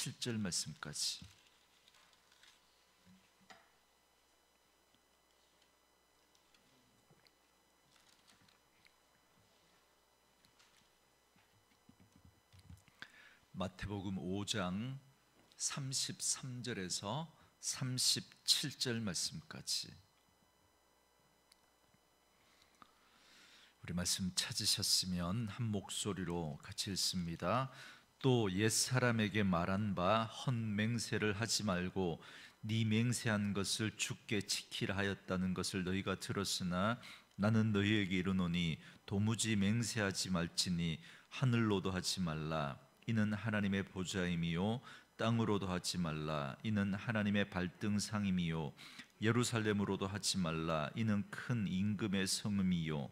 37절 말씀까지. 마태복음 5장 33절에서 37절 말씀까지. 우리 말씀 찾으셨으면 한 목소리로 같이 읽습니다. 또 옛사람에게 말한 바 헛맹세를 하지 말고 네 맹세한 것을 주께 지키라 하였다는 것을 너희가 들었으나 나는 너희에게 이르노니 도무지 맹세하지 말지니 하늘로도 하지 말라. 이는 하나님의 보좌임이요 땅으로도 하지 말라. 이는 하나님의 발등상임이요 예루살렘으로도 하지 말라. 이는 큰 임금의 성음이요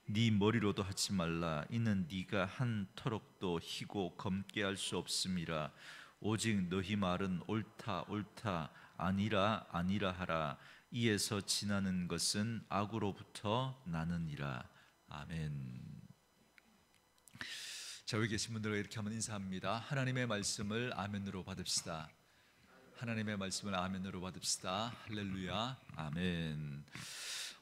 네 머리로도 하지 말라. 이는 네가 한 터럭도 희고 검게 할 수 없음이라. 오직 너희 말은 옳다 옳다 아니라 아니라 하라. 이에서 지나는 것은 악으로부터 나느니라. 아멘. 자, 여기 계신 분들과 이렇게 한번 인사합니다. 하나님의 말씀을 아멘으로 받읍시다. 하나님의 말씀을 아멘으로 받읍시다. 할렐루야. 아멘.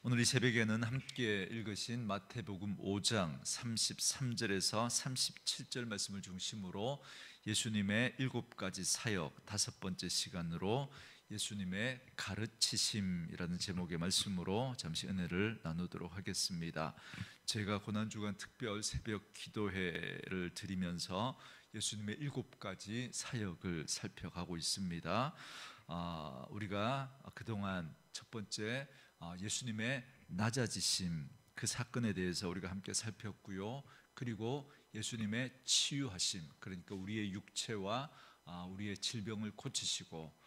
오늘 이 새벽에는 함께 읽으신 마태복음 5장 33절에서 37절 말씀을 중심으로 예수님의 7가지 사역 5번째 시간으로 예수님의 가르치심이라는 제목의 말씀으로 잠시 은혜를 나누도록 하겠습니다. 제가 고난주간 특별 새벽 기도회를 드리면서 예수님의 7가지 사역을 살펴가고 있습니다. 우리가 그동안 첫 번째 예수님의 낮아지심 그 사건에 대해서 우리가 함께 살폈고요. 그리고 예수님의 치유하심, 그러니까 우리의 육체와 우리의 질병을 고치시고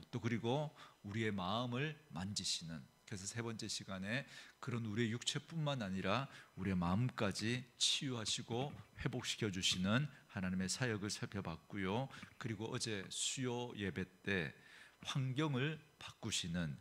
또 그리고 우리의 마음을 만지시는, 그래서 세 번째 시간에 그런 우리의 육체뿐만 아니라 우리의 마음까지 치유하시고 회복시켜 주시는 하나님의 사역을 살펴봤고요. 그리고 어제 수요 예배 때 환경을 바꾸시는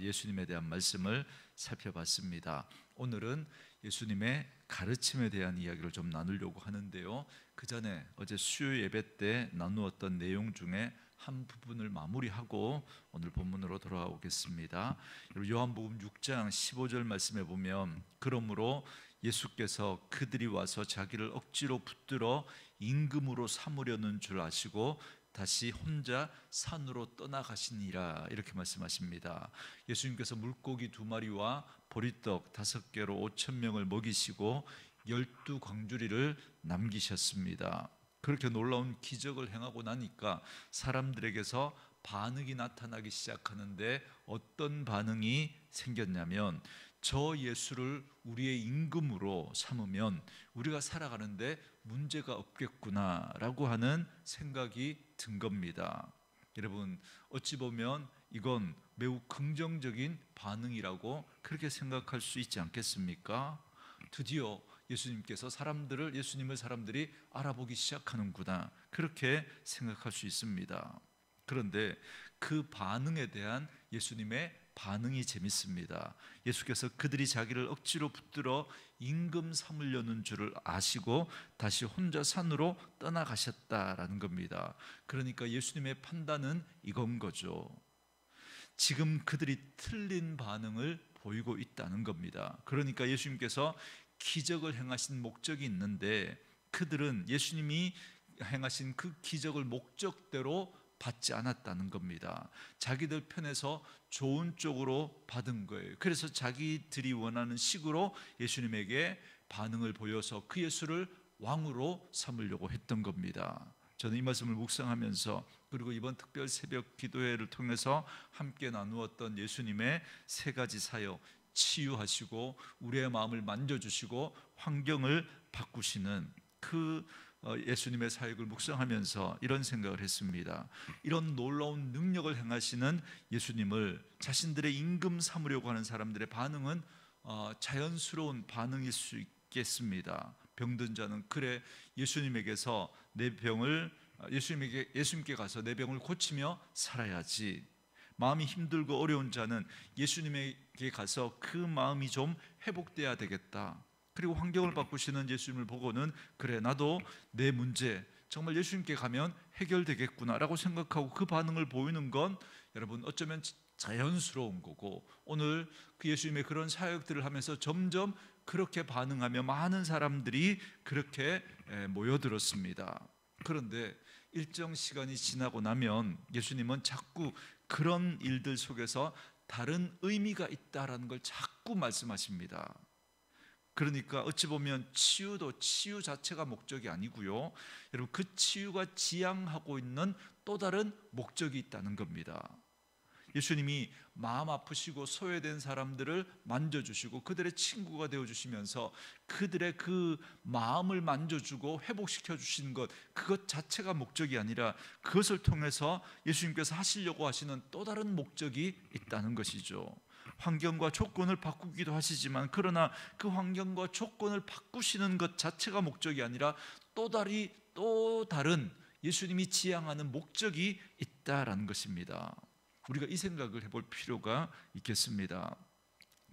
예수님에 대한 말씀을 살펴봤습니다. 오늘은 예수님의 가르침에 대한 이야기를 좀 나누려고 하는데요. 그 전에 어제 수요 예배 때 나누었던 내용 중에 한 부분을 마무리하고 오늘 본문으로 돌아오겠습니다. 요한복음 6장 15절 말씀에 보면 그러므로 예수께서 그들이 와서 자기를 억지로 붙들어 임금으로 삼으려는 줄 아시고 다시 혼자 산으로 떠나가시니라 이렇게 말씀하십니다. 예수님께서 물고기 2마리와 보리떡 5개로 5,000명을 먹이시고 12광주리를 남기셨습니다. 그렇게 놀라운 기적을 행하고 나니까 사람들에게서 반응이 나타나기 시작하는데 어떤 반응이 생겼냐면 저 예수를 우리의 임금으로 삼으면 우리가 살아가는데 문제가 없겠구나라고 하는 생각이 든 겁니다. 여러분, 어찌 보면 이건 매우 긍정적인 반응이라고 그렇게 생각할 수 있지 않겠습니까? 드디어 예수님께서 예수님을 사람들이 알아보기 시작하는구나, 그렇게 생각할 수 있습니다. 그런데 그 반응에 대한 예수님의 반응이 재밌습니다. 예수께서 그들이 자기를 억지로 붙들어 임금 삼으려는 줄을 아시고 다시 혼자 산으로 떠나가셨다라는 겁니다. 그러니까 예수님의 판단은 이건 거죠. 지금 그들이 틀린 반응을 보이고 있다는 겁니다. 그러니까 예수님께서 기적을 행하신 목적이 있는데 그들은 예수님이 행하신 그 기적을 목적대로 받지 않았다는 겁니다. 자기들 편에서 좋은 쪽으로 받은 거예요. 그래서 자기들이 원하는 식으로 예수님에게 반응을 보여서 그 예수를 왕으로 삼으려고 했던 겁니다. 저는 이 말씀을 묵상하면서 그리고 이번 특별 새벽 기도회를 통해서 함께 나누었던 예수님의 3가지 사역, 치유하시고 우리의 마음을 만져주시고 환경을 바꾸시는 그 예수님의 사역을 묵상하면서 이런 생각을 했습니다. 이런 놀라운 능력을 행하시는 예수님을 자신들의 임금 삼으려고 하는 사람들의 반응은 자연스러운 반응일 수 있겠습니다. 병든 자는 그래 예수님에게서 예수님께 가서 내 병을 고치며 살아야지. 마음이 힘들고 어려운 자는 예수님에게 가서 그 마음이 좀 회복돼야 되겠다. 그리고 환경을 바꾸시는 예수님을 보고는 그래 나도 내 문제, 정말 예수님께 가면 해결되겠구나라고 생각하고 그 반응을 보이는 건 여러분 어쩌면 자연스러운 거고, 오늘 그 예수님의 그런 사역들을 하면서 점점 그렇게 반응하며 많은 사람들이 그렇게 모여들었습니다. 그런데 일정 시간이 지나고 나면 예수님은 자꾸 그런 일들 속에서 다른 의미가 있다라는 걸 자꾸 말씀하십니다. 그러니까 어찌 보면 치유도 치유 자체가 목적이 아니고요, 여러분 그 치유가 지향하고 있는 또 다른 목적이 있다는 겁니다. 예수님이 마음 아프시고 소외된 사람들을 만져주시고 그들의 친구가 되어주시면서 그들의 그 마음을 만져주고 회복시켜 주시는 것, 그것 자체가 목적이 아니라 그것을 통해서 예수님께서 하시려고 하시는 또 다른 목적이 있다는 것이죠. 환경과 조건을 바꾸기도 하시지만, 그러나 그 환경과 조건을 바꾸시는 것 자체가 목적이 아니라 또 다른 예수님이 지향하는 목적이 있다라는 것입니다. 우리가 이 생각을 해볼 필요가 있겠습니다.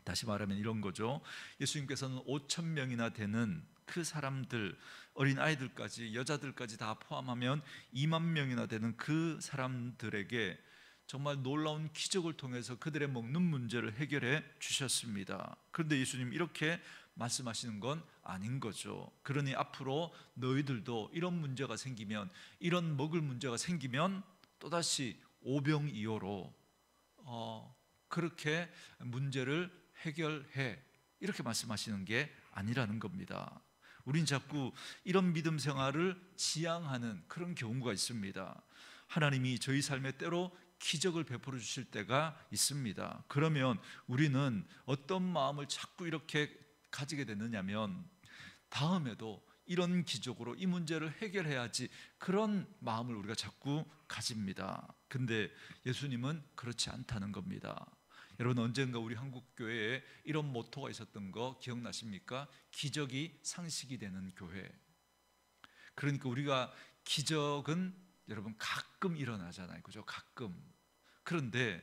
다시 말하면 이런 거죠. 예수님께서는 5,000명이나 되는 그 사람들, 어린 아이들까지 여자들까지 다 포함하면 2만 명이나 되는 그 사람들에게 정말 놀라운 기적을 통해서 그들의 먹는 문제를 해결해 주셨습니다. 그런데 예수님 이렇게 말씀하시는 건 아닌 거죠. 그러니 앞으로 너희들도 이런 문제가 생기면, 이런 먹을 문제가 생기면 또다시 오병이어로 그렇게 문제를 해결해, 이렇게 말씀하시는 게 아니라는 겁니다. 우린 자꾸 이런 믿음 생활을 지향하는 그런 경우가 있습니다. 하나님이 저희 삶에 때로 기적을 베풀어 주실 때가 있습니다. 그러면 우리는 어떤 마음을 자꾸 이렇게 가지게 되느냐면, 다음에도 이런 기적으로 이 문제를 해결해야지, 그런 마음을 우리가 자꾸 가집니다. 근데 예수님은 그렇지 않다는 겁니다. 여러분, 언젠가 우리 한국교회에 이런 모토가 있었던 거 기억나십니까? 기적이 상식이 되는 교회. 그러니까 우리가 기적은 여러분 가끔 일어나잖아요, 그죠? 가끔. 그런데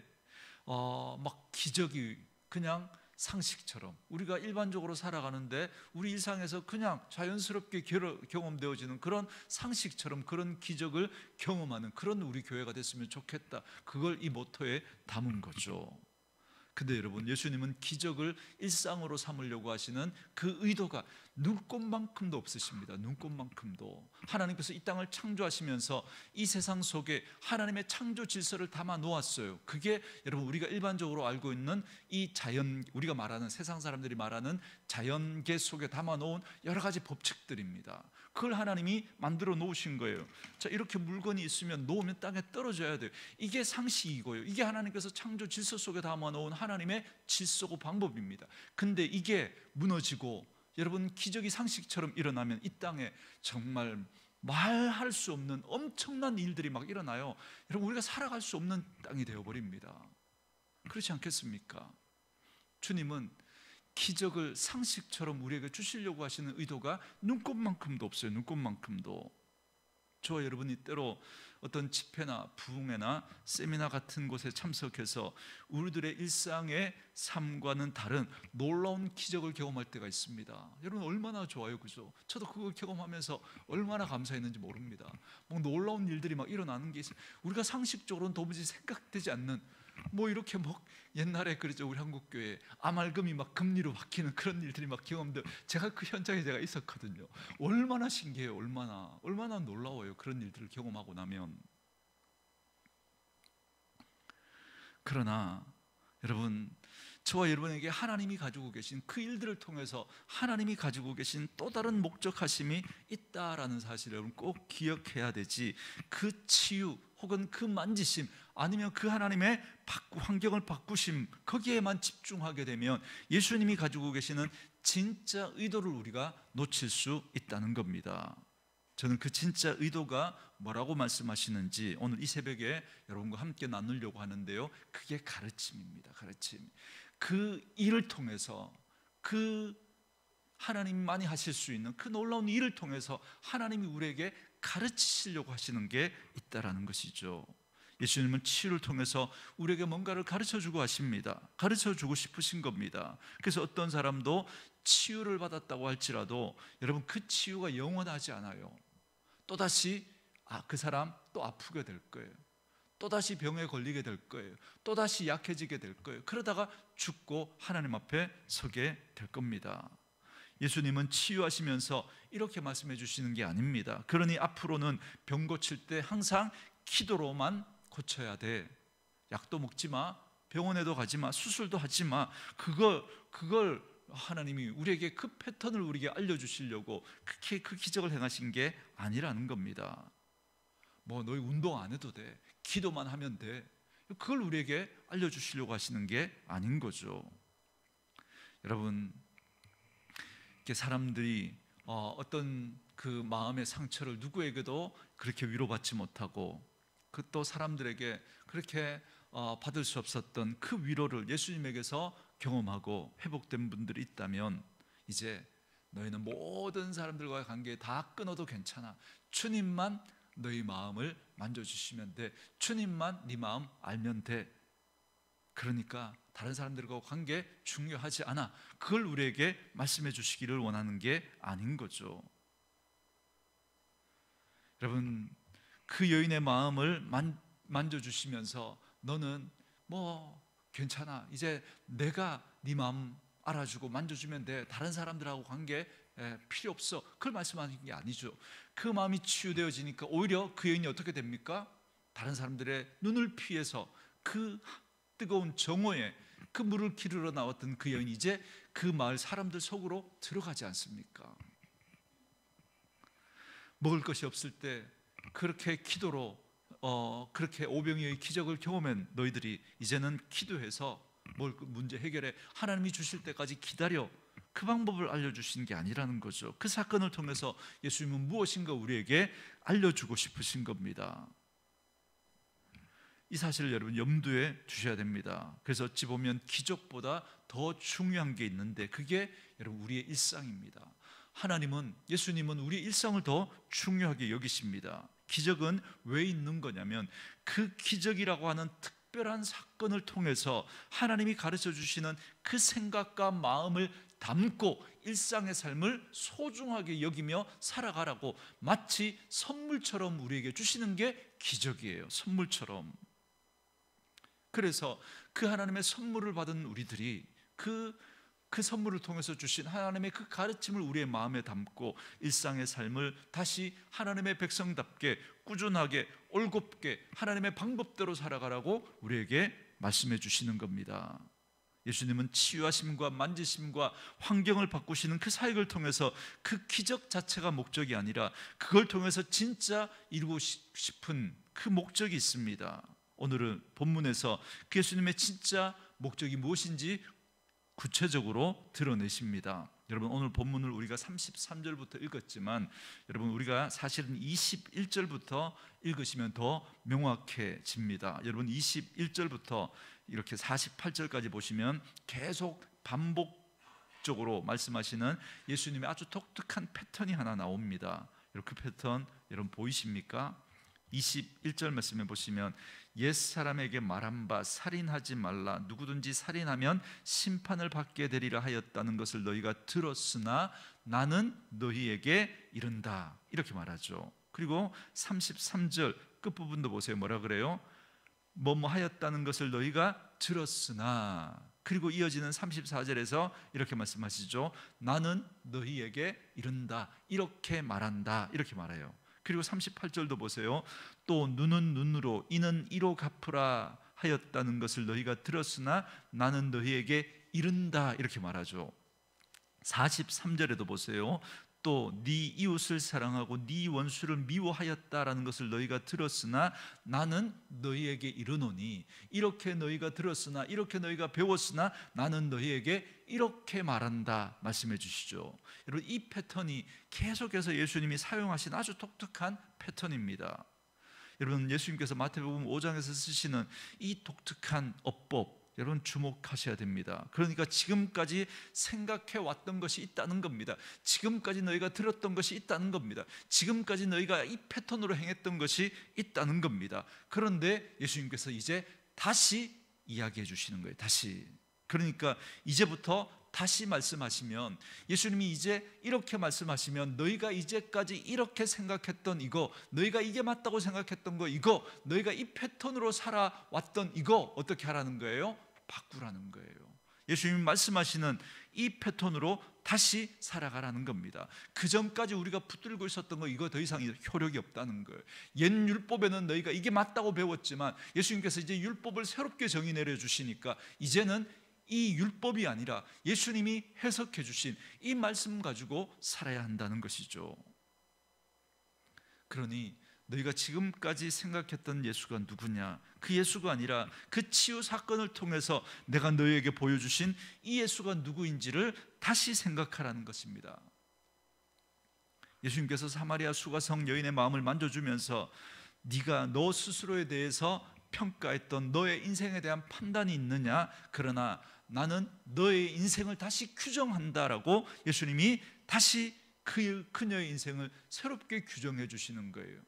막 기적이 그냥 상식처럼, 우리가 일반적으로 살아가는데 우리 일상에서 그냥 자연스럽게 경험되어지는 그런 상식처럼 그런 기적을 경험하는 그런 우리 교회가 됐으면 좋겠다, 그걸 이 모토에 담은 거죠. 근데 여러분, 예수님은 기적을 일상으로 삼으려고 하시는 그 의도가 눈꼽만큼도 없으십니다. 눈꼽만큼도. 하나님께서 이 땅을 창조하시면서 이 세상 속에 하나님의 창조 질서를 담아 놓았어요. 그게 여러분 우리가 일반적으로 알고 있는 이 자연, 우리가 말하는 세상 사람들이 말하는 자연계 속에 담아 놓은 여러 가지 법칙들입니다. 그걸 하나님이 만들어 놓으신 거예요. 자, 이렇게 물건이 있으면 놓으면 땅에 떨어져야 돼요. 이게 상식이고요, 이게 하나님께서 창조 질서 속에 담아 놓은 하나님의 질서고 방법입니다. 근데 이게 무너지고 여러분 기적이 상식처럼 일어나면 이 땅에 정말 말할 수 없는 엄청난 일들이 막 일어나요. 여러분, 우리가 살아갈 수 없는 땅이 되어버립니다. 그렇지 않겠습니까? 주님은 기적을 상식처럼 우리에게 주시려고 하시는 의도가 눈꼽만큼도 없어요. 눈꼽만큼도. 저와 여러분이 때로 어떤 집회나 부흥회나 세미나 같은 곳에 참석해서 우리들의 일상의 삶과는 다른 놀라운 기적을 경험할 때가 있습니다. 여러분, 얼마나 좋아요, 그죠? 저도 그걸 경험하면서 얼마나 감사했는지 모릅니다. 막 놀라운 일들이 막 일어나는 게 있어요. 우리가 상식적으로는 도무지 생각되지 않는, 뭐 이렇게 막 옛날에 그랬죠, 우리 한국교회 아말금이 막 금리로 바뀌는 그런 일들이 막 경험돼요. 제가 그 현장에 제가 있었거든요. 얼마나 신기해요. 얼마나 놀라워요, 그런 일들을 경험하고 나면. 그러나 여러분, 저와 여러분에게 하나님이 가지고 계신 그 일들을 통해서 하나님이 가지고 계신 또 다른 목적하심이 있다라는 사실을 여러분 꼭 기억해야 되지, 그 치유 혹은 그 만지심, 아니면 그 하나님의 환경을 바꾸심, 거기에만 집중하게 되면 예수님이 가지고 계시는 진짜 의도를 우리가 놓칠 수 있다는 겁니다. 저는 그 진짜 의도가 뭐라고 말씀하시는지 오늘 이 새벽에 여러분과 함께 나누려고 하는데요, 그게 가르침입니다. 가르침. 그 일을 통해서, 그 하나님만이 하실 수 있는 그 놀라운 일을 통해서 하나님이 우리에게 가르치시려고 하시는 게 있다라는 것이죠. 예수님은 치유를 통해서 우리에게 뭔가를 가르쳐주고 하십니다. 가르쳐주고 싶으신 겁니다. 그래서 어떤 사람도 치유를 받았다고 할지라도 여러분, 그 치유가 영원하지 않아요. 또다시 그 사람 또 아프게 될 거예요. 또다시 병에 걸리게 될 거예요. 또다시 약해지게 될 거예요. 그러다가 죽고 하나님 앞에 서게 될 겁니다. 예수님은 치유하시면서 이렇게 말씀해 주시는 게 아닙니다. 그러니 앞으로는 병 고칠 때 항상 기도로만 고쳐야 돼. 약도 먹지 마, 병원에도 가지 마, 수술도 하지 마. 그걸 하나님이 우리에게 그 패턴을 우리에게 알려주시려고 그 기적을 행하신 게 아니라는 겁니다. 뭐 너희 운동 안 해도 돼, 기도만 하면 돼, 그걸 우리에게 알려주시려고 하시는 게 아닌 거죠. 여러분, 이렇게 사람들이 어떤 그 마음의 상처를 누구에게도 그렇게 위로받지 못하고 그 또 사람들에게 그렇게 받을 수 없었던 그 위로를 예수님에게서 경험하고 회복된 분들이 있다면 이제 너희는 모든 사람들과의 관계 다 끊어도 괜찮아. 주님만 너희 마음을 만져주시면 돼. 주님만 네 마음 알면 돼. 그러니까 다른 사람들과 관계 중요하지 않아. 그걸 우리에게 말씀해 주시기를 원하는 게 아닌 거죠. 여러분, 그 여인의 마음을 만져주시면서 너는 뭐 괜찮아, 이제 내가 네 마음 알아주고 만져주면 돼, 다른 사람들하고 관계 필요 없어, 그걸 말씀하는 게 아니죠. 그 마음이 치유되어지니까 오히려 그 여인이 어떻게 됩니까? 다른 사람들의 눈을 피해서 그 뜨거운 정오에 그 물을 기르러 나왔던 그 여인이 이제 그 마을 사람들 속으로 들어가지 않습니까? 먹을 것이 없을 때 그렇게 기도로 그렇게 오병이어의 기적을 경험한 너희들이 이제는 기도해서 뭘 문제 해결해 하나님이 주실 때까지 기다려. 그 방법을 알려주신 게 아니라는 거죠. 그 사건을 통해서 예수님은 무엇인가 우리에게 알려주고 싶으신 겁니다. 이 사실을 여러분 염두에 두셔야 됩니다. 그래서 어찌 보면 기적보다 더 중요한 게 있는데 그게 여러분 우리의 일상입니다. 하나님은, 예수님은 우리의 일상을 더 중요하게 여기십니다. 기적은 왜 있는 거냐면 그 기적이라고 하는 특별한 사건을 통해서 하나님이 가르쳐 주시는 그 생각과 마음을 담고 일상의 삶을 소중하게 여기며 살아가라고 마치 선물처럼 우리에게 주시는 게 기적이에요. 선물처럼. 그래서 그 하나님의 선물을 받은 우리들이 그 선물을 통해서 주신 하나님의 그 가르침을 우리의 마음에 담고 일상의 삶을 다시 하나님의 백성답게 꾸준하게 올곧게 하나님의 방법대로 살아가라고 우리에게 말씀해 주시는 겁니다. 예수님은 치유하심과 만지심과 환경을 바꾸시는 그 사역을 통해서 그 기적 자체가 목적이 아니라 그걸 통해서 진짜 이루고 싶은 그 목적이 있습니다. 오늘은 본문에서 그 예수님의 진짜 목적이 무엇인지 구체적으로 드러내십니다. 여러분, 오늘 본문을 우리가 33절부터 읽었지만 여러분 우리가 사실은 21절부터 읽으시면 더 명확해집니다. 여러분 21절부터 이렇게 48절까지 보시면 계속 반복적으로 말씀하시는 예수님의 아주 독특한 패턴이 하나 나옵니다. 그 패턴 여러분 보이십니까? 21절 말씀에 보시면 옛사람에게 말한 바 살인하지 말라, 누구든지 살인하면 심판을 받게 되리라 하였다는 것을 너희가 들었으나 나는 너희에게 이른다, 이렇게 말하죠. 그리고 33절 끝부분도 보세요. 뭐라 그래요? 뭐뭐 하였다는 것을 너희가 들었으나, 그리고 이어지는 34절에서 이렇게 말씀하시죠. 나는 너희에게 이른다, 이렇게 말한다, 이렇게 말해요. 그리고 38절도 보세요. 또 눈은 눈으로 이는 이로 갚으라 하였다는 것을 너희가 들었으나 나는 너희에게 이른다, 이렇게 말하죠. 43절에도 보세요. 또 네 이웃을 사랑하고 네 원수를 미워하였다라는 것을 너희가 들었으나 나는 너희에게 이르노니, 이렇게 너희가 들었으나, 이렇게 너희가 배웠으나 나는 너희에게 이렇게 말한다 말씀해 주시죠. 여러분, 이 패턴이 계속해서 예수님이 사용하신 아주 독특한 패턴입니다. 여러분, 예수님께서 마태복음 5장에서 쓰시는 이 독특한 어법, 여러분 주목하셔야 됩니다. 그러니까 지금까지 생각해 왔던 것이 있다는 겁니다. 지금까지 너희가 들었던 것이 있다는 겁니다. 지금까지 너희가 이 패턴으로 행했던 것이 있다는 겁니다. 그런데 예수님께서 이제 다시 이야기해 주시는 거예요. 다시. 그러니까 이제부터 다시 말씀하시면, 예수님이 이제 이렇게 말씀하시면, 너희가 이제까지 이렇게 생각했던 이거, 너희가 이게 맞다고 생각했던 거 이거, 너희가 이 패턴으로 살아왔던 이거 어떻게 하라는 거예요? 바꾸라는 거예요. 예수님이 말씀하시는 이 패턴으로 다시 살아가라는 겁니다. 그 전까지 우리가 붙들고 있었던 거 이거 더 이상 효력이 없다는 거예요. 옛 율법에는 너희가 이게 맞다고 배웠지만 예수님께서 이제 율법을 새롭게 정의 내려주시니까 이제는 이 율법이 아니라 예수님이 해석해 주신 이 말씀 가지고 살아야 한다는 것이죠. 그러니 너희가 지금까지 생각했던 예수가 누구냐? 그 예수가 아니라 그 치유 사건을 통해서 내가 너희에게 보여주신 이 예수가 누구인지를 다시 생각하라는 것입니다. 예수님께서 사마리아 수가성 여인의 마음을 만져주면서 네가 너 스스로에 대해서 평가했던 너의 인생에 대한 판단이 있느냐? 그러나 나는 너의 인생을 다시 규정한다라고 예수님이 다시 그녀의 인생을 새롭게 규정해 주시는 거예요.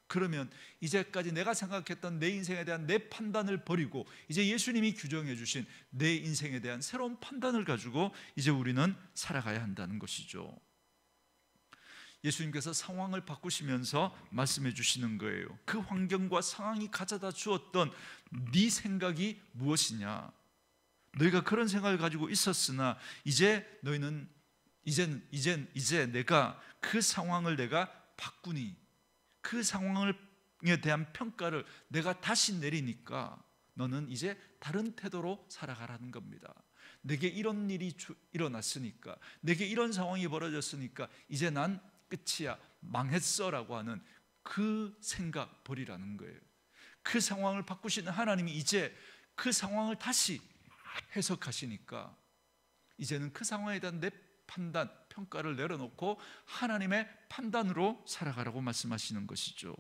그러면 이제까지 내가 생각했던 내 인생에 대한 내 판단을 버리고 이제 예수님이 규정해 주신 내 인생에 대한 새로운 판단을 가지고 이제 우리는 살아가야 한다는 것이죠. 예수님께서 상황을 바꾸시면서 말씀해 주시는 거예요. 그 환경과 상황이 가져다 주었던 네 생각이 무엇이냐? 너희가 그런 생각을 가지고 있었으나 이제 너희는 이제 내가 그 상황을 내가 바꾸니, 그 상황에 대한 평가를 내가 다시 내리니까 너는 이제 다른 태도로 살아가라는 겁니다. 내게 이런 일이 일어났으니까, 내게 이런 상황이 벌어졌으니까 이제 난 끝이야, 망했어라고 하는 그 생각 버리라는 거예요. 그 상황을 바꾸시는 하나님이 이제 그 상황을 다시 해석하시니까 이제는 그 상황에 대한 내 판단, 평가를 내려놓고 하나님의 판단으로 살아가라고 말씀하시는 것이죠.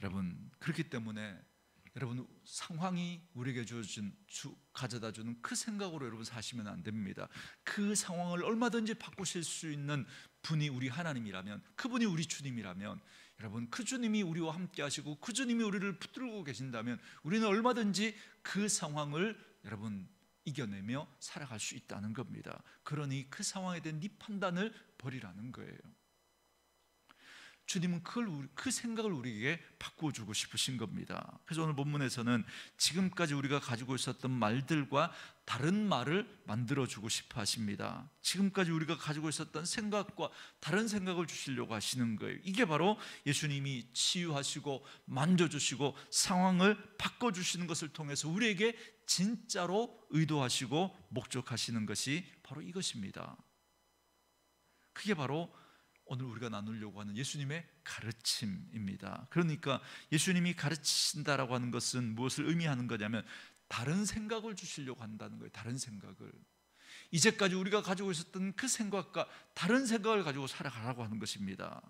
여러분, 그렇기 때문에 여러분 상황이 우리에게 가져다 주는 그 생각으로 여러분 사시면 안 됩니다. 그 상황을 얼마든지 바꾸실 수 있는 분이 우리 하나님이라면, 그분이 우리 주님이라면, 여러분 그 주님이 우리와 함께 하시고 그 주님이 우리를 붙들고 계신다면 우리는 얼마든지 그 상황을 여러분 이겨내며 살아갈 수 있다는 겁니다. 그러니 그 상황에 대한 네 판단을 버리라는 거예요. 주님은 그 생각을 우리에게 바꿔주고 싶으신 겁니다. 그래서 오늘 본문에서는 지금까지 우리가 가지고 있었던 말들과 다른 말을 만들어주고 싶어 하십니다. 지금까지 우리가 가지고 있었던 생각과 다른 생각을 주시려고 하시는 거예요. 이게 바로 예수님이 치유하시고 만져주시고 상황을 바꿔주시는 것을 통해서 우리에게 진짜로 의도하시고 목적하시는 것이 바로 이것입니다. 그게 바로 오늘 우리가 나누려고 하는 예수님의 가르침입니다. 그러니까 예수님이 가르치신다라고 하는 것은 무엇을 의미하는 거냐면 다른 생각을 주시려고 한다는 거예요. 다른 생각을. 이제까지 우리가 가지고 있었던 그 생각과 다른 생각을 가지고 살아가라고 하는 것입니다.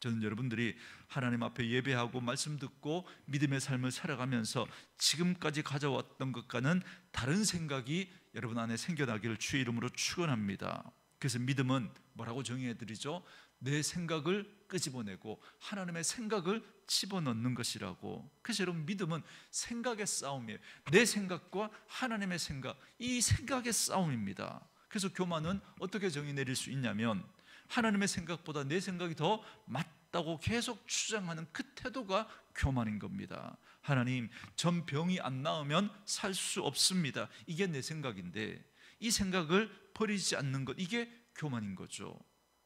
저는 여러분들이 하나님 앞에 예배하고 말씀 듣고 믿음의 삶을 살아가면서 지금까지 가져왔던 것과는 다른 생각이 여러분 안에 생겨나기를 주의 이름으로 축원합니다. 그래서 믿음은 뭐라고 정의해드리죠? 내 생각을 끄집어내고 하나님의 생각을 집어넣는 것이라고. 그래서 여러분 믿음은 생각의 싸움이에요. 내 생각과 하나님의 생각, 이 생각의 싸움입니다. 그래서 교만은 어떻게 정의 내릴 수 있냐면 하나님의 생각보다 내 생각이 더 맞다고 계속 주장하는 그 태도가 교만인 겁니다. 하나님, 전 병이 안 나으면 살 수 없습니다. 이게 내 생각인데 이 생각을 버리지 않는 것, 이게 교만인 거죠.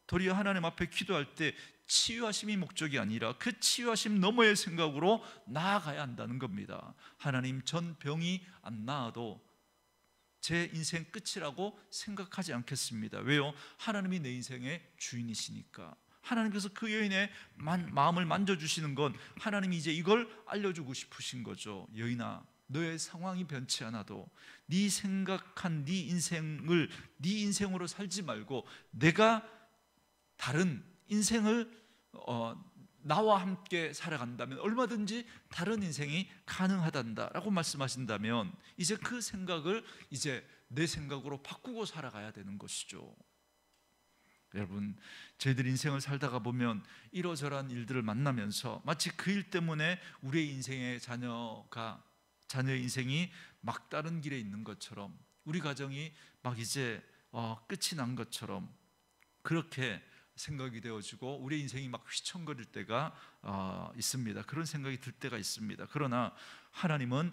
도리어 하나님 앞에 기도할 때 치유하심이 목적이 아니라 그 치유하심 너머의 생각으로 나아가야 한다는 겁니다. 하나님, 전 병이 안 나아도 제 인생 끝이라고 생각하지 않겠습니다. 왜요? 하나님이 내 인생의 주인이시니까. 하나님께서 그 여인의 마음을 만져주시는 건 하나님이 이제 이걸 알려주고 싶으신 거죠. 여인아, 너의 상황이 변치 않아도 네 생각한 네 인생을 네 인생으로 살지 말고 내가 다른 인생을 나와 함께 살아간다면 얼마든지 다른 인생이 가능하단다라고 말씀하신다면 이제 그 생각을 이제 내 생각으로 바꾸고 살아가야 되는 것이죠. 여러분, 저희들 인생을 살다가 보면 이러저러한 일들을 만나면서 마치 그 일 때문에 우리의 인생의 자녀의 인생이 막다른 길에 있는 것처럼, 우리 가정이 막 이제 끝이 난 것처럼 그렇게 생각이 되어지고 우리의 인생이 막 휘청거릴 때가 있습니다. 그런 생각이 들 때가 있습니다. 그러나 하나님은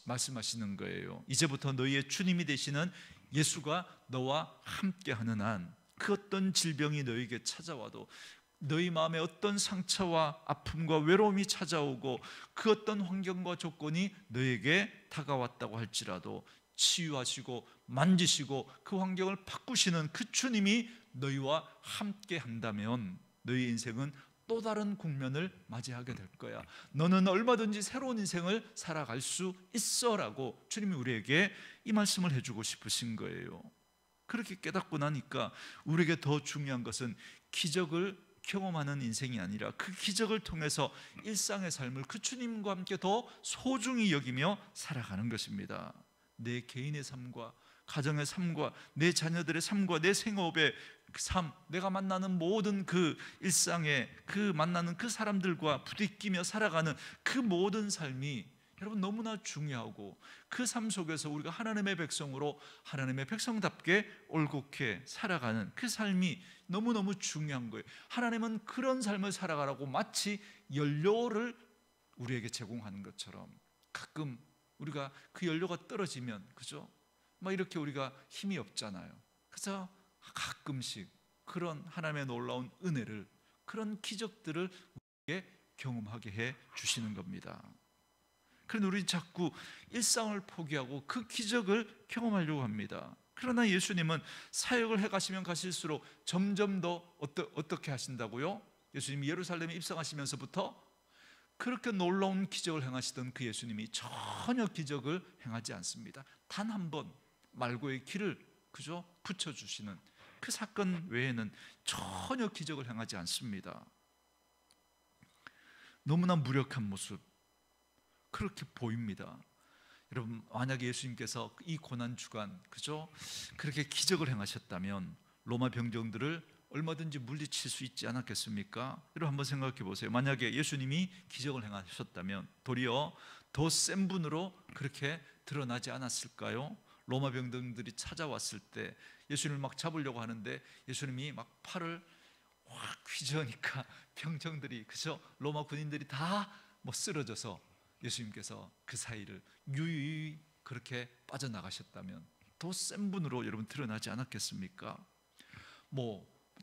말씀하시는 거예요. 이제부터 너희의 주님이 되시는 예수가 너와 함께하는 한, 그 어떤 질병이 너희에게 찾아와도, 너희 마음에 어떤 상처와 아픔과 외로움이 찾아오고 그 어떤 환경과 조건이 너에게 다가왔다고 할지라도 치유하시고 만지시고 그 환경을 바꾸시는 그 주님이 너희와 함께 한다면 너희의 인생은 또 다른 국면을 맞이하게 될 거야. 너는 얼마든지 새로운 인생을 살아갈 수 있어 라고 주님이 우리에게 이 말씀을 해주고 싶으신 거예요. 그렇게 깨닫고 나니까 우리에게 더 중요한 것은 기적을 경험하는 인생이 아니라 그 기적을 통해서 일상의 삶을 그 주님과 함께 더 소중히 여기며 살아가는 것입니다. 내 개인의 삶과 가정의 삶과 내 자녀들의 삶과 내 생업의 삶, 내가 만나는 모든 그 일상에 그 만나는 그 사람들과 부딪히며 살아가는 그 모든 삶이 여러분 너무나 중요하고, 그 삶 속에서 우리가 하나님의 백성으로 하나님의 백성답게 올곧게 살아가는 그 삶이 너무너무 중요한 거예요. 하나님은 그런 삶을 살아가라고 마치 연료를 우리에게 제공하는 것처럼, 가끔 우리가 그 연료가 떨어지면, 그죠? 막 이렇게 우리가 힘이 없잖아요. 그래서 가끔씩 그런 하나님의 놀라운 은혜를, 그런 기적들을 우리에게 경험하게 해 주시는 겁니다. 그런데 우리는 자꾸 일상을 포기하고 그 기적을 경험하려고 합니다. 그러나 예수님은 사역을 해가시면 가실수록 점점 더 어떻게 하신다고요? 예수님이 예루살렘에 입성하시면서부터 그렇게 놀라운 기적을 행하시던 그 예수님이 전혀 기적을 행하지 않습니다. 단 한 번 말고의 길을 그저 붙여주시는 그 사건 외에는 전혀 기적을 행하지 않습니다. 너무나 무력한 모습 그렇게 보입니다. 여러분, 만약에 예수님께서 이 고난 주간 그죠? 그렇게 기적을 행하셨다면 로마 병정들을 얼마든지 물리칠 수 있지 않았겠습니까? 여러분 한번 생각해 보세요. 만약에 예수님이 기적을 행하셨다면 도리어 더 센 분으로 그렇게 드러나지 않았을까요? 로마 병정들이 찾아왔을 때 예수님을 막 잡으려고 하는데 예수님이 막 팔을 확 휘저으니까 병정들이 그죠? 로마 군인들이 다 쓰러져서 예수님께서 그 사이를 유유히 그렇게 빠져나가셨다면 더 센 분으로 여러분 드러나지 않았겠습니까?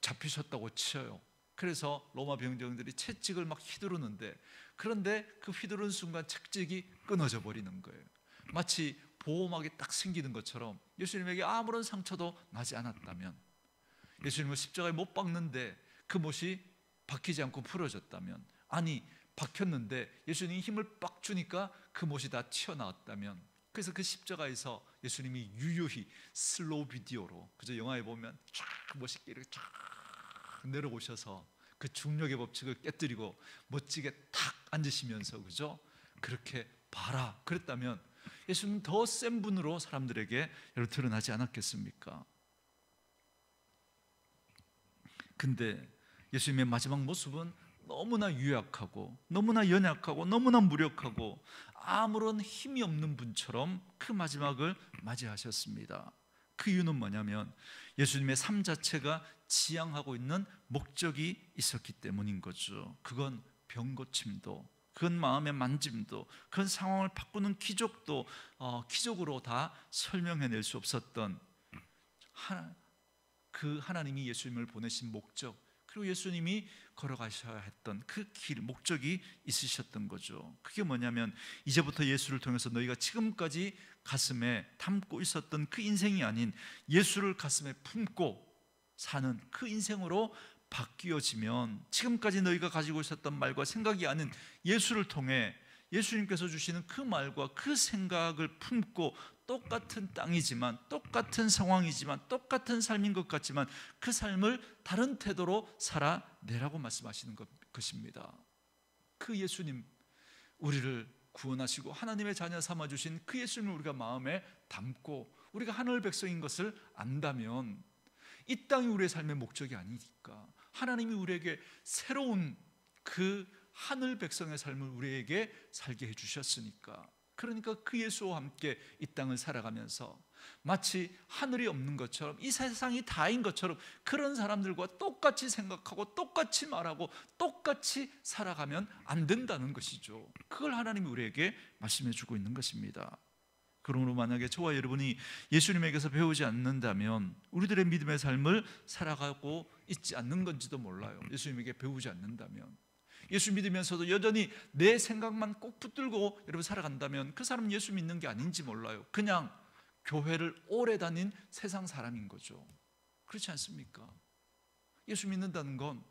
잡히셨다고 쳐요. 그래서 로마 병정들이 채찍을 막 휘두르는데, 그런데 그 휘두르는 순간 채찍이 끊어져 버리는 거예요. 마치 보호막이 딱 생기는 것처럼 예수님에게 아무런 상처도 나지 않았다면, 예수님을 십자가에 못 박는데 그 못이 박히지 않고 풀어졌다면, 아니 박혔는데 예수님이 힘을 빡 주니까 그 못이 다 튀어나왔다면, 그래서 그 십자가에서 예수님이 유유히 슬로우 비디오로 그저 영화에 보면 쫙 멋있게 이렇게 쫙 내려오셔서 그 중력의 법칙을 깨뜨리고 멋지게 탁 앉으시면서 그죠? 그렇게 봐라 그랬다면 예수님은 더 센 분으로 사람들에게 드러나지 않았겠습니까? 근데 예수님의 마지막 모습은 너무나 유약하고 너무나 연약하고 너무나 무력하고 아무런 힘이 없는 분처럼 그 마지막을 맞이하셨습니다. 그 이유는 뭐냐면 예수님의 삶 자체가 지향하고 있는 목적이 있었기 때문인 거죠. 그건 병 고침도, 그건 마음의 만짐도, 그건 상황을 바꾸는 기적도 기적으로 다 설명해낼 수 없었던 그 하나님이 예수님을 보내신 목적, 그리고 예수님이 걸어가셔야 했던 그 길, 목적이 있으셨던 거죠. 그게 뭐냐면 이제부터 예수를 통해서 너희가 지금까지 가슴에 담고 있었던 그 인생이 아닌 예수를 가슴에 품고 사는 그 인생으로 바뀌어지면, 지금까지 너희가 가지고 있었던 말과 생각이 아닌 예수를 통해 예수님께서 주시는 그 말과 그 생각을 품고 똑같은 땅이지만, 똑같은 상황이지만, 똑같은 삶인 것 같지만 그 삶을 다른 태도로 살아내라고 말씀하시는 것입니다. 그 예수님, 우리를 구원하시고 하나님의 자녀 삼아주신 그 예수님을 우리가 마음에 담고 우리가 하늘 백성인 것을 안다면 이 땅이 우리의 삶의 목적이 아니니까, 하나님이 우리에게 새로운 그 하늘 백성의 삶을 우리에게 살게 해주셨으니까. 그러니까 그 예수와 함께 이 땅을 살아가면서 마치 하늘이 없는 것처럼, 이 세상이 다인 것처럼 그런 사람들과 똑같이 생각하고 똑같이 말하고 똑같이 살아가면 안 된다는 것이죠. 그걸 하나님이 우리에게 말씀해 주고 있는 것입니다. 그러므로 만약에 저와 여러분이 예수님에게서 배우지 않는다면 우리들의 믿음의 삶을 살아가고 있지 않는 건지도 몰라요. 예수님에게 배우지 않는다면, 예수 믿으면서도 여전히 내 생각만 꼭 붙들고 여러분 살아간다면 그 사람은 예수 믿는 게 아닌지 몰라요. 그냥 교회를 오래 다닌 세상 사람인 거죠. 그렇지 않습니까? 예수 믿는다는 건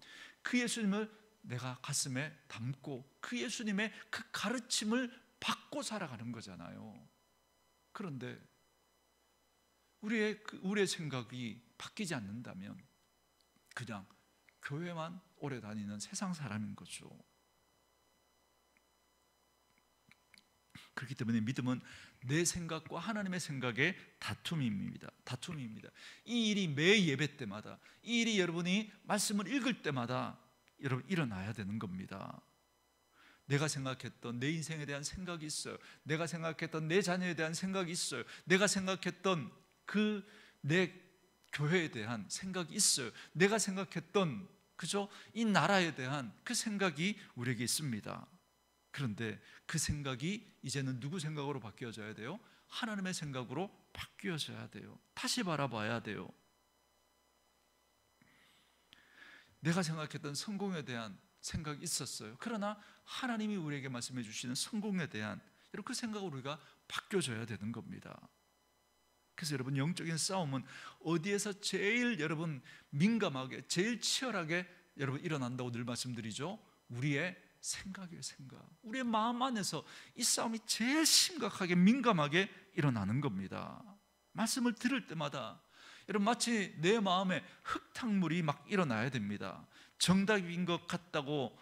그 예수님을 내가 가슴에 담고 그 예수님의 그 가르침을 받고 살아가는 거잖아요. 그런데 우리의 생각이 바뀌지 않는다면 그냥 교회만 오래 다니는 세상 사람인 거죠. 그렇기 때문에 믿음은 내 생각과 하나님의 생각의 다툼입니다. 이 일이 매 예배 때마다, 이 일이 여러분이 말씀을 읽을 때마다 여러분 일어나야 되는 겁니다. 내가 생각했던 내 인생에 대한 생각이 있어요. 내가 생각했던 내 자녀에 대한 생각이 있어요. 내가 생각했던 그 내 교회에 대한 생각이 있어요. 내가 생각했던 이 나라에 대한 그 생각이 우리에게 있습니다. 그런데 그 생각이 이제는 누구 생각으로 바뀌어져야 돼요? 하나님의 생각으로 바뀌어져야 돼요. 다시 바라봐야 돼요. 내가 생각했던 성공에 대한 생각이 있었어요. 그러나 하나님이 우리에게 말씀해 주시는 성공에 대한 그 생각으로 우리가 바뀌어져야 되는 겁니다. 그래서 여러분, 영적인 싸움은 어디에서 제일 여러분 민감하게, 제일 치열하게 여러분 일어난다고 늘 말씀드리죠? 우리의 생각이에요. 생각. 우리의 마음 안에서 이 싸움이 제일 심각하게 민감하게 일어나는 겁니다. 말씀을 들을 때마다 여러분 마치 내 마음에 흙탕물이 막 일어나야 됩니다. 정답인 것 같다고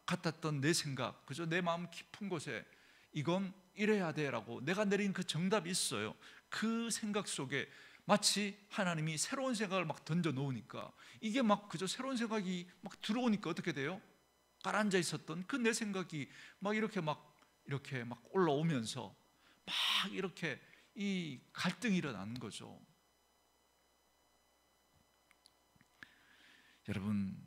같았던 내 생각, 내 마음 깊은 곳에 이건 이래야 돼라고 내가 내린 그 정답이 있어요. 그 생각 속에 마치 하나님이 새로운 생각을 막 던져 놓으니까 이게 막 새로운 생각이 막 들어오니까 어떻게 돼요? 가라앉아 있었던 그 내 생각이 막 이렇게 올라오면서 막 이렇게 이 갈등이 일어나는 거죠. 여러분,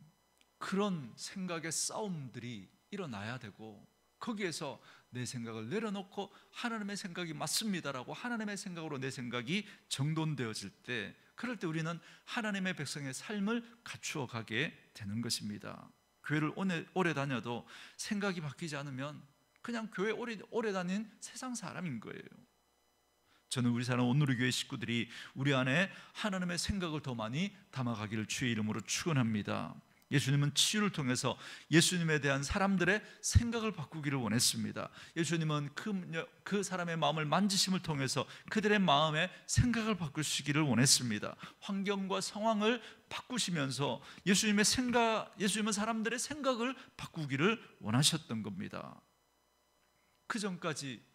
그런 생각의 싸움들이 일어나야 되고 거기에서 내 생각을 내려놓고 하나님의 생각이 맞습니다라고 하나님의 생각으로 내 생각이 정돈되어질 때, 그럴 때 우리는 하나님의 백성의 삶을 갖추어 가게 되는 것입니다. 교회를 오래 다녀도 생각이 바뀌지 않으면 그냥 교회 오래 다닌 세상 사람인 거예요. 저는 우리 사랑 온누리 교회 식구들이 우리 안에 하나님의 생각을 더 많이 담아가기를 주의 이름으로 축원합니다. 예수님은 치유를 통해서 예수님에 대한 사람들의 생각을 바꾸기를 원했습니다. 예수님은 그 사람의 마음을 만지심을 통해서 그들의 마음의 생각을 바꾸시기를 원했습니다. 환경과 상황을 바꾸시면서 예수님은 사람들의 생각을 바꾸기를 원하셨던 겁니다. 그 전까지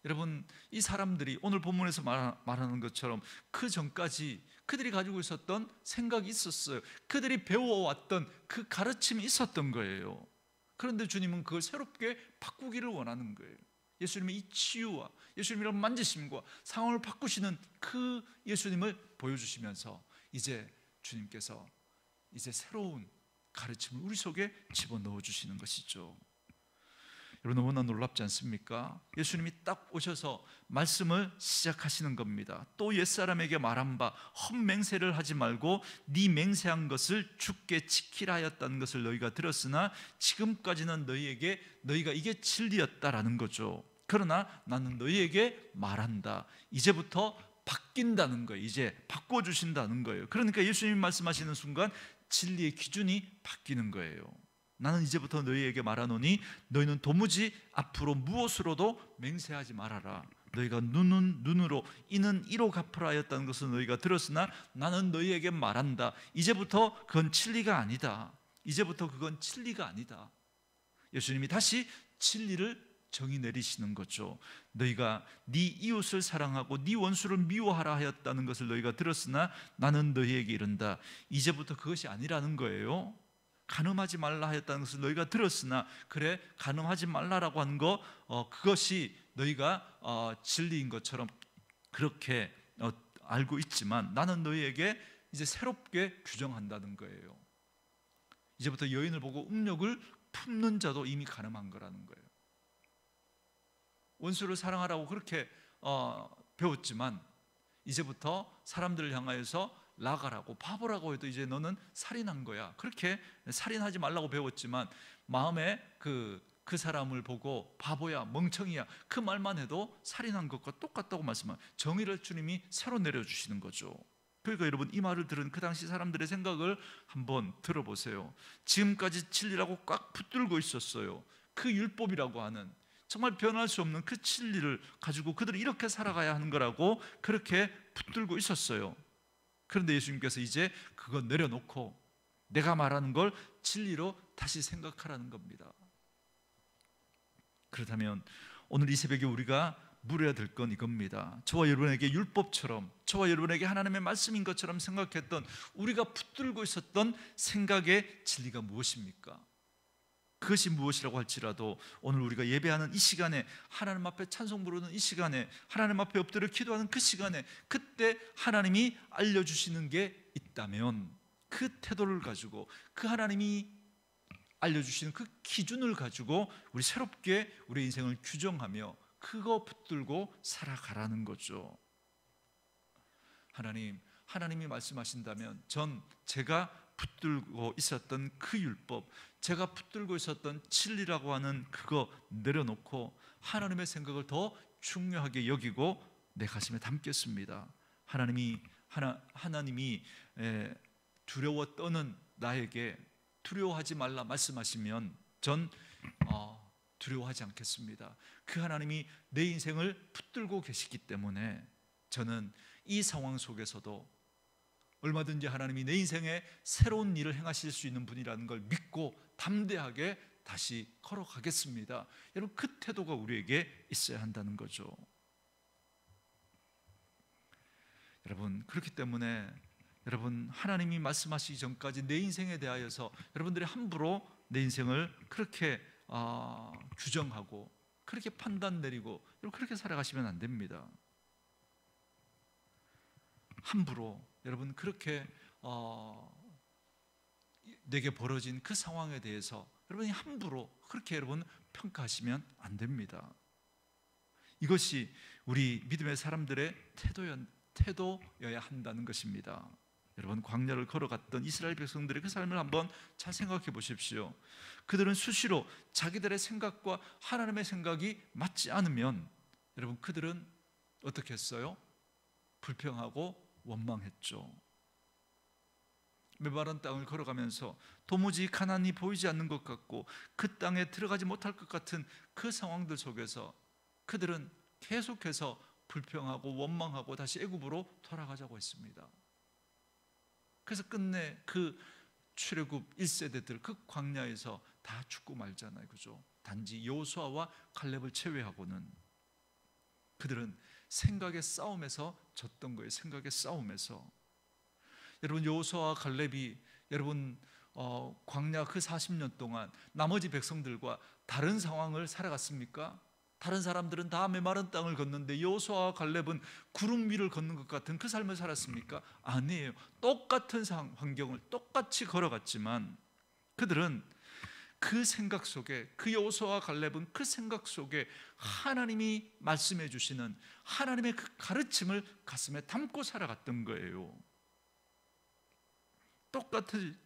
여러분, 이 사람들이 오늘 본문에서 말하는 것처럼 그 전까지 그들이 가지고 있었던 생각이 있었어요. 그들이 배워왔던 그 가르침이 있었던 거예요. 그런데 주님은 그걸 새롭게 바꾸기를 원하는 거예요. 예수님의 이 치유와 예수님이란 만지심과 상황을 바꾸시는 그 예수님을 보여주시면서 이제 주님께서 이제 새로운 가르침을 우리 속에 집어넣어 주시는 것이죠. 여러분, 너무나 놀랍지 않습니까? 예수님이 딱 오셔서 말씀을 시작하시는 겁니다. 또 옛사람에게 말한 바 헛맹세를 하지 말고 네 맹세한 것을 주께 지키라 하였다는 것을 너희가 들었으나 지금까지는 너희가 이게 진리였다라는 거죠. 그러나 나는 너희에게 말한다. 이제부터 바뀐다는 거예요. 이제 바꿔주신다는 거예요. 그러니까 예수님이 말씀하시는 순간 진리의 기준이 바뀌는 거예요. 나는 이제부터 너희에게 말하노니 너희는 도무지 앞으로 무엇으로도 맹세하지 말아라. 너희가 눈은 눈으로 이는 이로 갚으라 하였다는 것을 너희가 들었으나 나는 너희에게 말한다. 이제부터 그건 진리가 아니다. 이제부터 그건 진리가 아니다. 예수님이 다시 진리를 정의 내리시는 거죠. 너희가 네 이웃을 사랑하고 네 원수를 미워하라 하였다는 것을 너희가 들었으나 나는 너희에게 이른다. 이제부터 그것이 아니라는 거예요. 간음하지 말라 하였다는 것을 너희가 들었으나 그래 간음하지 말라라고 하는 거 그것이 너희가 진리인 것처럼 그렇게 알고 있지만 나는 너희에게 이제 새롭게 규정한다는 거예요. 이제부터 여인을 보고 음욕을 품는 자도 이미 간음한 거라는 거예요. 원수를 사랑하라고 그렇게 배웠지만 이제부터 사람들을 향하여서 나가라고, 바보라고 해도 이제 너는 살인한 거야. 그렇게 살인하지 말라고 배웠지만 마음에 그 사람을 보고 바보야, 멍청이야 그 말만 해도 살인한 것과 똑같다고 말씀하면 정의를 주님이 새로 내려주시는 거죠. 그러니까 여러분, 이 말을 들은 그 당시 사람들의 생각을 한번 들어보세요. 지금까지 진리라고 꽉 붙들고 있었어요. 그 율법이라고 하는 정말 변할 수 없는 그 진리를 가지고 그들이 이렇게 살아가야 하는 거라고 그렇게 붙들고 있었어요. 그런데 예수님께서 이제 그거 내려놓고 내가 말하는 걸 진리로 다시 생각하라는 겁니다. 그렇다면 오늘 이 새벽에 우리가 물어야 될 건 이겁니다. 저와 여러분에게 율법처럼, 저와 여러분에게 하나님의 말씀인 것처럼 생각했던, 우리가 붙들고 있었던 생각의 진리가 무엇입니까? 그것이 무엇이라고 할지라도 오늘 우리가 예배하는 이 시간에, 하나님 앞에 찬송 부르는 이 시간에, 하나님 앞에 엎드려 기도하는 그 시간에, 그때 하나님이 알려주시는 게 있다면 그 태도를 가지고, 그 하나님이 알려주시는 그 기준을 가지고 우리 새롭게 우리 인생을 규정하며 그거 붙들고 살아가라는 거죠. 하나님이 말씀하신다면 제가 붙들고 있었던 그 율법, 제가 붙들고 있었던 진리라고 하는 그거 내려놓고 하나님의 생각을 더 중요하게 여기고 내 가슴에 담겠습니다. 하나님이 두려워 떠는 나에게 두려워하지 말라 말씀하시면 전 두려워하지 않겠습니다. 그 하나님이 내 인생을 붙들고 계시기 때문에 저는 이 상황 속에서도 얼마든지 하나님이 내 인생에 새로운 일을 행하실 수 있는 분이라는 걸 믿고 담대하게 다시 걸어가겠습니다. 여러분, 그 태도가 우리에게 있어야 한다는 거죠. 여러분, 그렇기 때문에 여러분, 하나님이 말씀하시기 전까지 내 인생에 대하여서 여러분들이 함부로 내 인생을 그렇게 규정하고 그렇게 판단 내리고 그렇게 살아가시면 안 됩니다. 함부로 여러분 그렇게 내게 벌어진 그 상황에 대해서 여러분이 함부로 그렇게 여러분 평가하시면 안 됩니다. 이것이 우리 믿음의 사람들의 태도여야 한다는 것입니다. 여러분, 광야를 걸어갔던 이스라엘 백성들의 그 삶을 한번 잘 생각해 보십시오. 그들은 수시로 자기들의 생각과 하나님의 생각이 맞지 않으면 여러분 그들은 어떻게 했어요? 불평하고 원망했죠. 메마른 땅을 걸어가면서 도무지 가나안이 보이지 않는 것 같고 그 땅에 들어가지 못할 것 같은 그 상황들 속에서 그들은 계속해서 불평하고 원망하고 다시 애굽으로 돌아가자고 했습니다. 그래서 끝내 그 출애굽 1세대들 그 광야에서 다 죽고 말잖아요, 그죠? 단지 여호수아와 칼렙을 제외하고는 그들은 생각의 싸움에서 졌던 거예요. 생각의 싸움에서. 여러분, 여호수아와 칼렙이 여러분 광야 그 40년 동안 나머지 백성들과 다른 상황을 살아갔습니까? 다른 사람들은 다 메마른 땅을 걷는데 여호수아와 칼렙은 구름 위를 걷는 것 같은 그 삶을 살았습니까? 아니에요. 똑같은 환경을 똑같이 걸어갔지만 그들은 그 생각 속에, 그 여호수아와 칼렙은 그 생각 속에 하나님이 말씀해 주시는 하나님의 그 가르침을 가슴에 담고 살아갔던 거예요.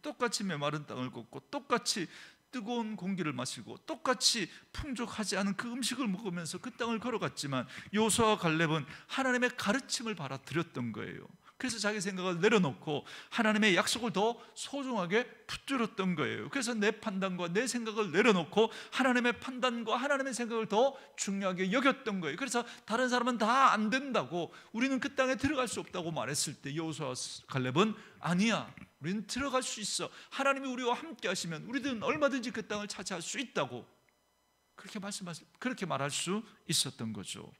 똑같이 메마른 땅을 걷고 똑같이 뜨거운 공기를 마시고 똑같이 풍족하지 않은 그 음식을 먹으면서 그 땅을 걸어갔지만 여호수아와 칼렙은 하나님의 가르침을 받아들였던 거예요. 그래서 자기 생각을 내려놓고 하나님의 약속을 더 소중하게 붙들었던 거예요. 그래서 내 판단과 내 생각을 내려놓고 하나님의 판단과 하나님의 생각을 더 중요하게 여겼던 거예요. 그래서 다른 사람은 다 안 된다고, 우리는 그 땅에 들어갈 수 없다고 말했을 때 여호수아와 칼렙은 아니야, 우리는 들어갈 수 있어. 하나님이 우리와 함께 하시면 우리들은 얼마든지 그 땅을 차지할 수 있다고 그렇게 말할 수 있었던 거죠.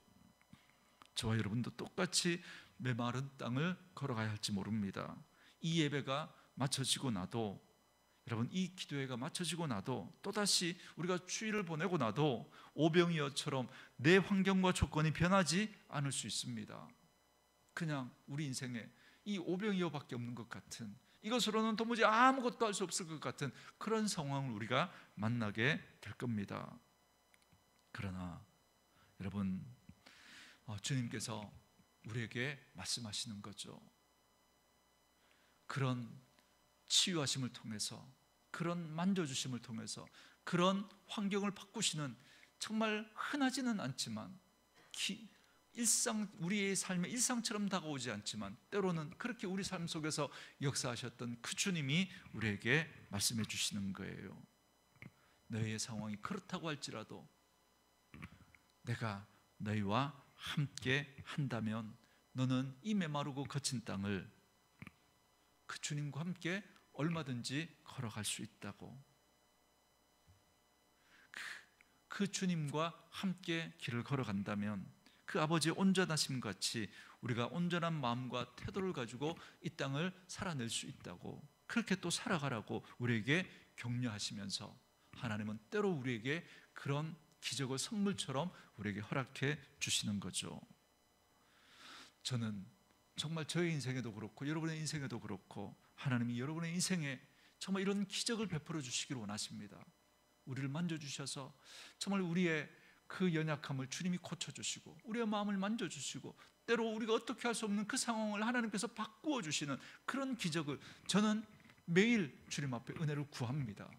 저와 여러분도 똑같이 메마른 땅을 걸어가야 할지 모릅니다. 이 예배가 마쳐지고 나도 여러분, 이 기도회가 마쳐지고 나도 또다시 우리가 주일을 보내고 나도 오병이어처럼 내 환경과 조건이 변하지 않을 수 있습니다. 그냥 우리 인생에 이 오병이어밖에 없는 것 같은, 이것으로는 도무지 아무것도 할 수 없을 것 같은 그런 상황을 우리가 만나게 될 겁니다. 그러나 여러분, 주님께서 우리에게 말씀하시는 거죠. 그런 치유하심을 통해서, 그런 만져주심을 통해서, 그런 환경을 바꾸시는, 정말 흔하지는 않지만 우리의 삶의 일상처럼 다가오지 않지만 때로는 그렇게 우리 삶 속에서 역사하셨던 그 주님이 우리에게 말씀해 주시는 거예요. 너희의 상황이 그렇다고 할지라도 내가 너희와 함께 한다면 너는 이 메마르고 거친 땅을 그 주님과 함께 얼마든지 걸어갈 수 있다고. 그 주님과 함께 길을 걸어간다면 그 아버지의 온전하심 같이 우리가 온전한 마음과 태도를 가지고 이 땅을 살아낼 수 있다고, 그렇게 또 살아가라고 우리에게 격려하시면서 하나님은 때로 우리에게 그런 기적을 선물처럼 우리에게 허락해 주시는 거죠. 저는 정말 저의 인생에도 그렇고 여러분의 인생에도 그렇고 하나님이 여러분의 인생에 정말 이런 기적을 베풀어 주시기를 원하십니다. 우리를 만져주셔서 정말 우리의 그 연약함을 주님이 고쳐주시고 우리의 마음을 만져주시고 때로 우리가 어떻게 할 수 없는 그 상황을 하나님께서 바꾸어 주시는 그런 기적을 저는 매일 주님 앞에 은혜를 구합니다.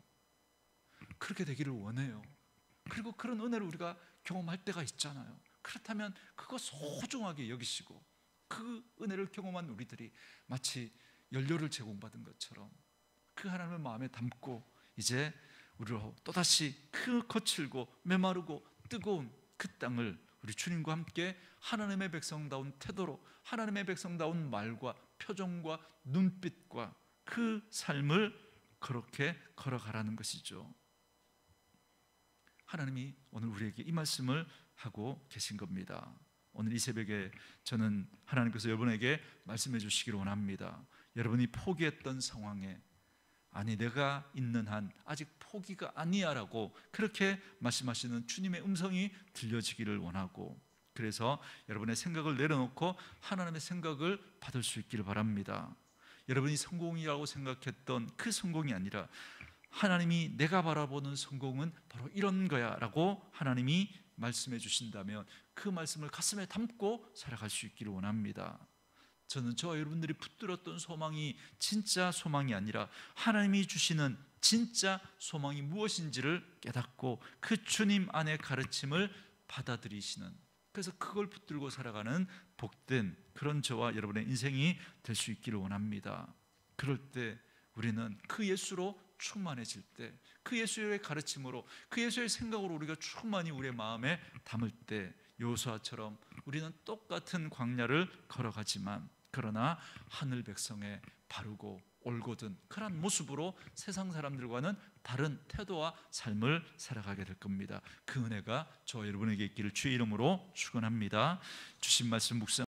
그렇게 되기를 원해요. 그리고 그런 은혜를 우리가 경험할 때가 있잖아요. 그렇다면 그거 소중하게 여기시고 그 은혜를 경험한 우리들이 마치 연료를 제공받은 것처럼 그 하나님을 마음에 담고 이제 우리로 또다시 그 거칠고 메마르고 뜨거운 그 땅을 우리 주님과 함께 하나님의 백성다운 태도로, 하나님의 백성다운 말과 표정과 눈빛과 그 삶을 그렇게 걸어가라는 것이죠. 하나님이 오늘 우리에게 이 말씀을 하고 계신 겁니다. 오늘 이 새벽에 저는 하나님께서 여러분에게 말씀해 주시기를 원합니다. 여러분이 포기했던 상황에 아니 내가 있는 한 아직 포기가 아니야 라고 그렇게 말씀하시는 주님의 음성이 들려지기를 원하고, 그래서 여러분의 생각을 내려놓고 하나님의 생각을 받을 수 있기를 바랍니다. 여러분이 성공이라고 생각했던 그 성공이 아니라 하나님이 내가 바라보는 성공은 바로 이런 거야 라고 하나님이 말씀해 주신다면 그 말씀을 가슴에 담고 살아갈 수 있기를 원합니다. 저는 저와 여러분들이 붙들었던 소망이 진짜 소망이 아니라 하나님이 주시는 진짜 소망이 무엇인지를 깨닫고 그 주님 안의 가르침을 받아들이시는, 그래서 그걸 붙들고 살아가는 복된 그런 저와 여러분의 인생이 될 수 있기를 원합니다. 그럴 때 우리는 그 예수로 충만해질 때, 그 예수의 가르침으로, 그 예수의 생각으로 우리가 충만히 우리의 마음에 담을 때 여호수아처럼 우리는 똑같은 광야를 걸어가지만 그러나 하늘 백성의 바르고 올곧은 그런 모습으로 세상 사람들과는 다른 태도와 삶을 살아가게 될 겁니다. 그 은혜가 저와 여러분에게 있기를 주의 이름으로 축원합니다. 주신 말씀 묵상